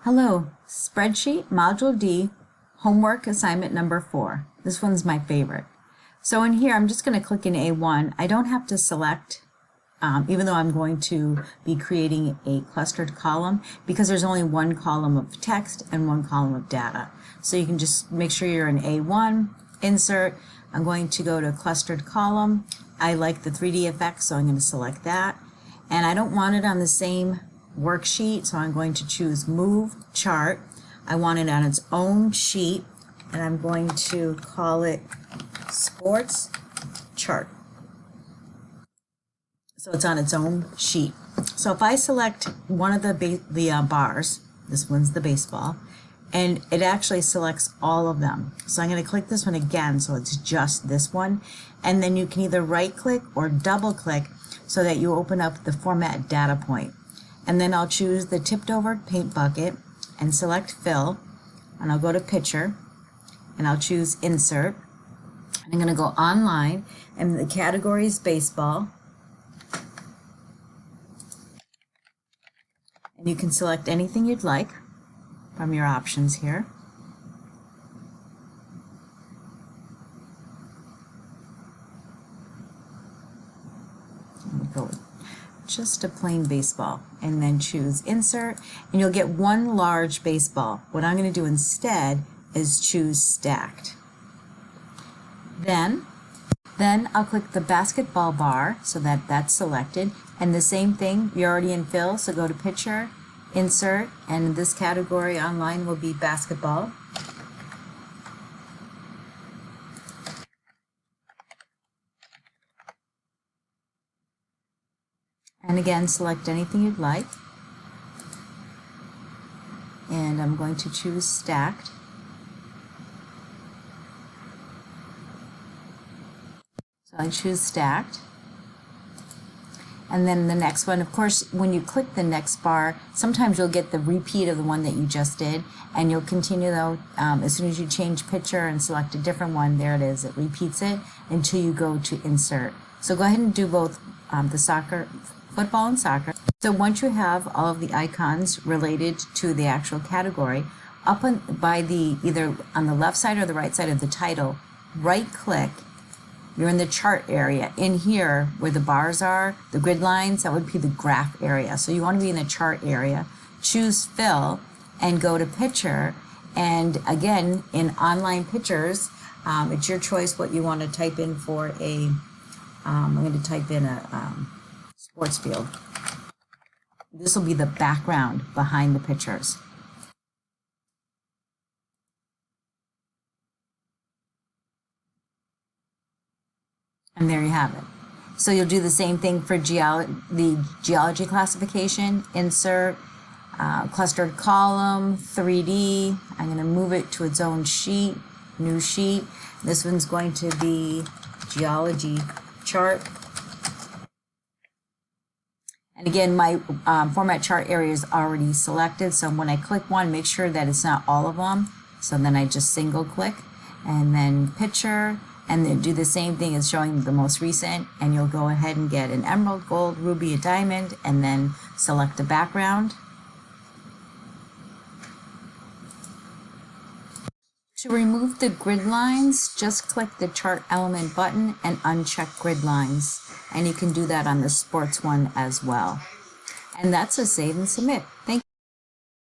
Hello, Spreadsheet, Module D, homework assignment number 4. This one's my favorite. So in here, I'm just going to click in A1. I don't have to select, even though I'm going to be creating a clustered column, because there's only one column of text and one column of data. So you can just make sure you're in A1, insert. I'm going to go to clustered column. I like the 3D effect, so I'm going to select that. And I don't want it on the same worksheet, so I'm going to choose Move Chart. I want it on its own sheet, and I'm going to call it Sports Chart. So it's on its own sheet. So if I select one of the bars, this one's the baseball, and it actually selects all of them. So I'm going to click this one again, so it's just this one, and then you can either right click or double click so that you open up the Format Data Point. And then I'll choose the tipped over paint bucket and select Fill, and I'll go to Picture, and I'll choose Insert. And I'm going to go Online, and the category is Baseball. And you can select anything you'd like from your options here. Go with just a plain baseball, and then choose Insert, and you'll get one large baseball. What I'm going to do instead is choose Stacked. Then I'll click the basketball bar so that that's selected, and the same thing, you're already in Fill, so go to Picture, Insert, and this category online will be basketball. And again, select anything you'd like. And I'm going to choose Stacked. So I choose Stacked. And then the next one, of course, when you click the next bar, sometimes you'll get the repeat of the one that you just did, and you'll continue though, as soon as you change picture and select a different one, there it is, it repeats it until you go to Insert. So go ahead and do both the football and soccer. So once you have all of the icons related to the actual category, either on the left side or the right side of the title, right click, you're in the chart area. In here where the bars are, the grid lines, that would be the graph area. So you want to be in the chart area. Choose Fill and go to Picture, and again in Online Pictures, it's your choice what you want to type in for a I'm going to type in a sports field. This will be the background behind the pictures. And there you have it. So you'll do the same thing for the geology classification, Insert, clustered column, 3D. I'm going to move it to its own sheet, new sheet. This one's going to be geology chart. And again, my format chart area is already selected, so when I click one, make sure that it's not all of them. So then I just single click, and then Picture, and then do the same thing as showing the most recent, and you'll go ahead and get an emerald, gold, ruby, a diamond, and then select the background. To remove the grid lines, just click the Chart Element button and uncheck Grid Lines. And you can do that on the sports one as well. And that's a save and submit. Thank you.